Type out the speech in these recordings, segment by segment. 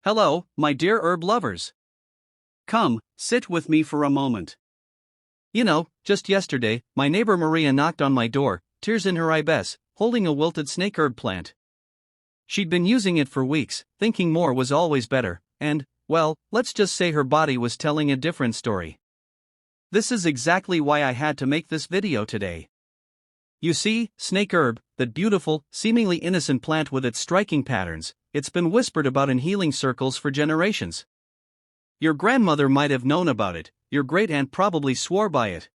Hello, my dear herb lovers. Come, sit with me for a moment. Just yesterday, my neighbor Maria knocked on my door, tears in her eyes, holding a wilted snake herb plant. She'd been using it for weeks, thinking more was always better, and, well, let's just say her body was telling a different story. This is exactly why I had to make this video today. You see, snake herb, that beautiful, seemingly innocent plant with its striking patterns, it's been whispered about in healing circles for generations. Your grandmother might have known about it, your great-aunt probably swore by it.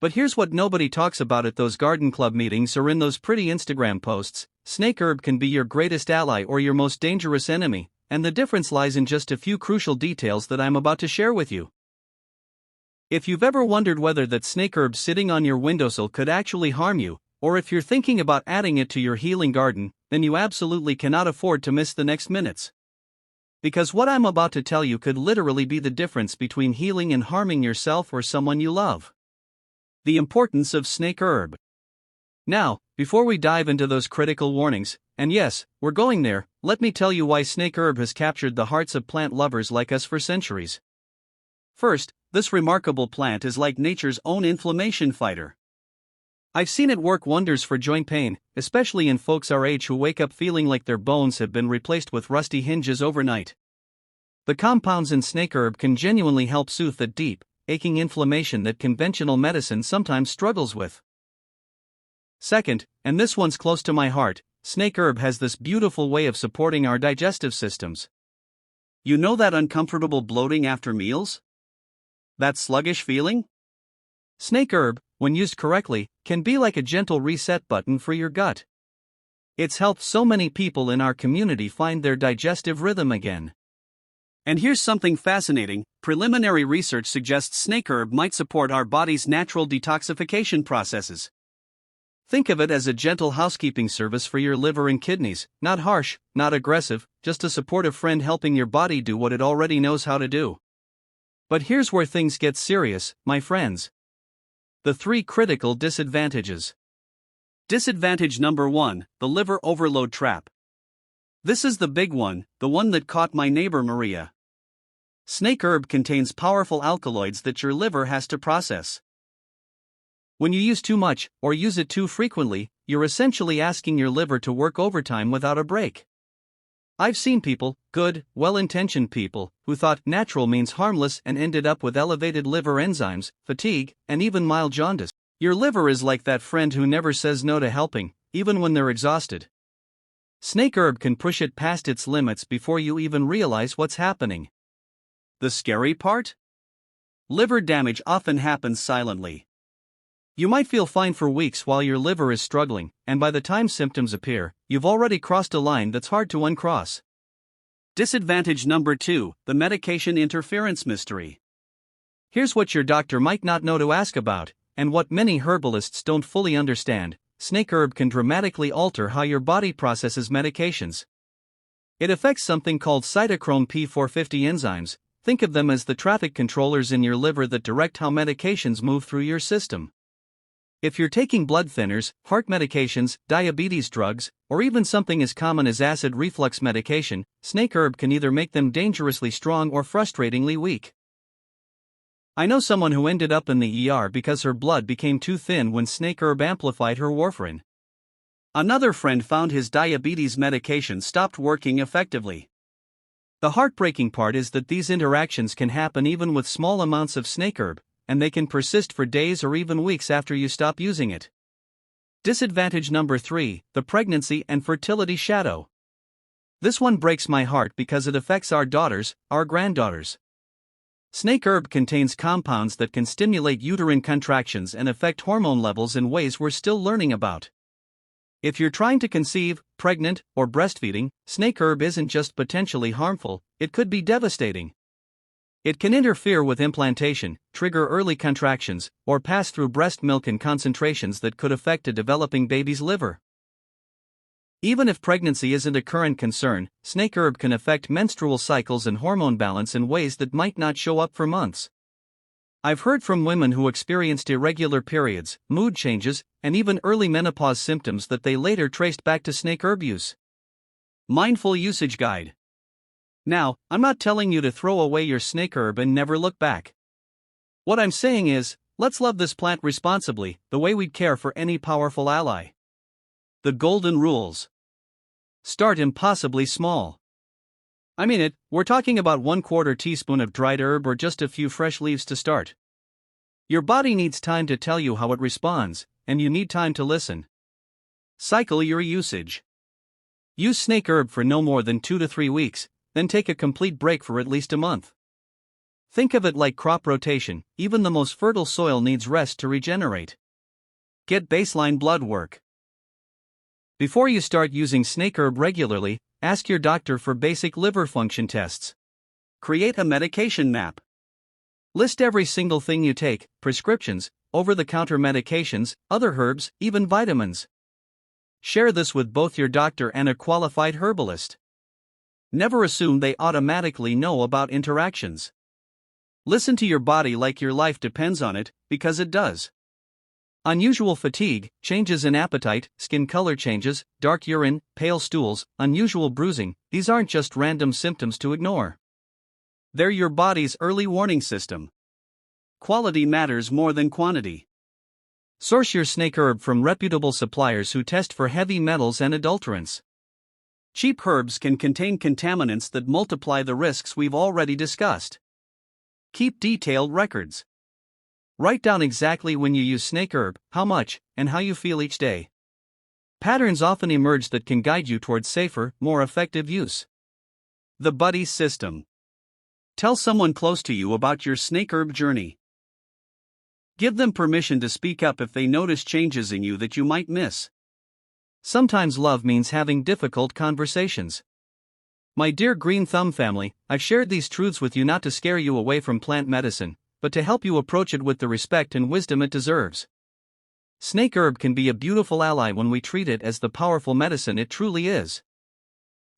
But here's what nobody talks about at those garden club meetings or in those pretty Instagram posts: snake herb can be your greatest ally or your most dangerous enemy, and the difference lies in just a few crucial details that I'm about to share with you. If you've ever wondered whether that snake herb sitting on your windowsill could actually harm you, or if you're thinking about adding it to your healing garden, then you absolutely cannot afford to miss the next minutes. Because what I'm about to tell you could literally be the difference between healing and harming yourself or someone you love. The importance of snake herb. Now, before we dive into those critical warnings, and yes, we're going there, let me tell you why snake herb has captured the hearts of plant lovers like us for centuries. First, this remarkable plant is like nature's own inflammation fighter. I've seen it work wonders for joint pain, especially in folks our age who wake up feeling like their bones have been replaced with rusty hinges overnight. The compounds in snake herb can genuinely help soothe the deep, aching inflammation that conventional medicine sometimes struggles with. Second, and this one's close to my heart, snake herb has this beautiful way of supporting our digestive systems. You know that uncomfortable bloating after meals? That sluggish feeling? Snake herb, when used correctly, can be like a gentle reset button for your gut. It's helped so many people in our community find their digestive rhythm again. And here's something fascinating: preliminary research suggests snake herb might support our body's natural detoxification processes. Think of it as a gentle housekeeping service for your liver and kidneys, not harsh, not aggressive, just a supportive friend helping your body do what it already knows how to do. But here's where things get serious, my friends. The 3 critical disadvantages. Disadvantage number 1, the liver overload trap. This is the big one, the one that caught my neighbor Maria. Snake herb contains powerful alkaloids that your liver has to process. When you use too much, or use it too frequently, you're essentially asking your liver to work overtime without a break. I've seen people, good, well-intentioned people, who thought natural means harmless and ended up with elevated liver enzymes, fatigue, and even mild jaundice. Your liver is like that friend who never says no to helping, even when they're exhausted. Snake herb can push it past its limits before you even realize what's happening. The scary part? Liver damage often happens silently. You might feel fine for weeks while your liver is struggling, and by the time symptoms appear, you've already crossed a line that's hard to uncross. Disadvantage number 2, the medication interference mystery. Here's what your doctor might not know to ask about, and what many herbalists don't fully understand: snake herb can dramatically alter how your body processes medications. It affects something called cytochrome P450 enzymes. Think of them as the traffic controllers in your liver that direct how medications move through your system. If you're taking blood thinners, heart medications, diabetes drugs, or even something as common as acid reflux medication, snake herb can either make them dangerously strong or frustratingly weak. I know someone who ended up in the ER because her blood became too thin when snake herb amplified her warfarin. Another friend found his diabetes medication stopped working effectively. The heartbreaking part is that these interactions can happen even with small amounts of snake herb, and they can persist for days or even weeks after you stop using it. Disadvantage number 3, the pregnancy and fertility shadow. This one breaks my heart because it affects our daughters, our granddaughters. Snake herb contains compounds that can stimulate uterine contractions and affect hormone levels in ways we're still learning about. If you're trying to conceive, pregnant, or breastfeeding, snake herb isn't just potentially harmful, it could be devastating. It can interfere with implantation, trigger early contractions, or pass through breast milk in concentrations that could affect a developing baby's liver. Even if pregnancy isn't a current concern, snake herb can affect menstrual cycles and hormone balance in ways that might not show up for months. I've heard from women who experienced irregular periods, mood changes, and even early menopause symptoms that they later traced back to snake herb use. Mindful Usage Guide. Now, I'm not telling you to throw away your snake herb and never look back. What I'm saying is, let's love this plant responsibly, the way we'd care for any powerful ally. The golden rules. Start impossibly small. I mean it, we're talking about 1/4 teaspoon of dried herb or just a few fresh leaves to start. Your body needs time to tell you how it responds, and you need time to listen. Cycle your usage. Use snake herb for no more than 2 to 3 weeks, then take a complete break for at least a month. Think of it like crop rotation, even the most fertile soil needs rest to regenerate. Get baseline blood work. Before you start using snake herb regularly, ask your doctor for basic liver function tests. Create a medication map. List every single thing you take: prescriptions, over-the-counter medications, other herbs, even vitamins. Share this with both your doctor and a qualified herbalist. Never assume they automatically know about interactions. Listen to your body like your life depends on it, because it does. Unusual fatigue, changes in appetite, skin color changes, dark urine, pale stools, unusual bruising, these aren't just random symptoms to ignore. They're your body's early warning system. Quality matters more than quantity. Source your snake herb from reputable suppliers who test for heavy metals and adulterants. Cheap herbs can contain contaminants that multiply the risks we've already discussed. Keep detailed records. Write down exactly when you use snake herb, how much, and how you feel each day. Patterns often emerge that can guide you towards safer, more effective use. The buddy system. Tell someone close to you about your snake herb journey. Give them permission to speak up if they notice changes in you that you might miss. Sometimes love means having difficult conversations. My dear Green Thumb family, I've shared these truths with you not to scare you away from plant medicine, but to help you approach it with the respect and wisdom it deserves. Snake herb can be a beautiful ally when we treat it as the powerful medicine it truly is.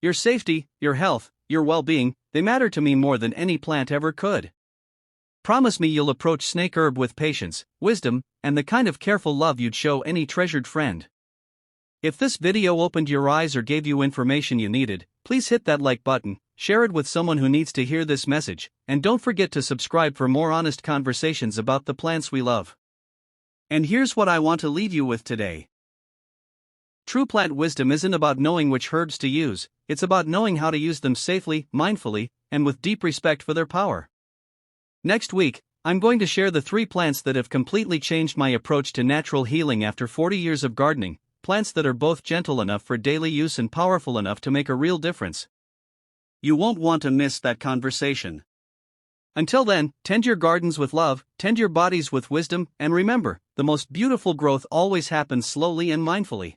Your safety, your health, your well-being, they matter to me more than any plant ever could. Promise me you'll approach snake herb with patience, wisdom, and the kind of careful love you'd show any treasured friend. If this video opened your eyes or gave you information you needed, please hit that like button, share it with someone who needs to hear this message, and don't forget to subscribe for more honest conversations about the plants we love. And here's what I want to leave you with today. True plant wisdom isn't about knowing which herbs to use, it's about knowing how to use them safely, mindfully, and with deep respect for their power. Next week, I'm going to share the 3 plants that have completely changed my approach to natural healing after 40 years of gardening, plants that are both gentle enough for daily use and powerful enough to make a real difference. You won't want to miss that conversation. Until then, tend your gardens with love, tend your bodies with wisdom, and remember, the most beautiful growth always happens slowly and mindfully.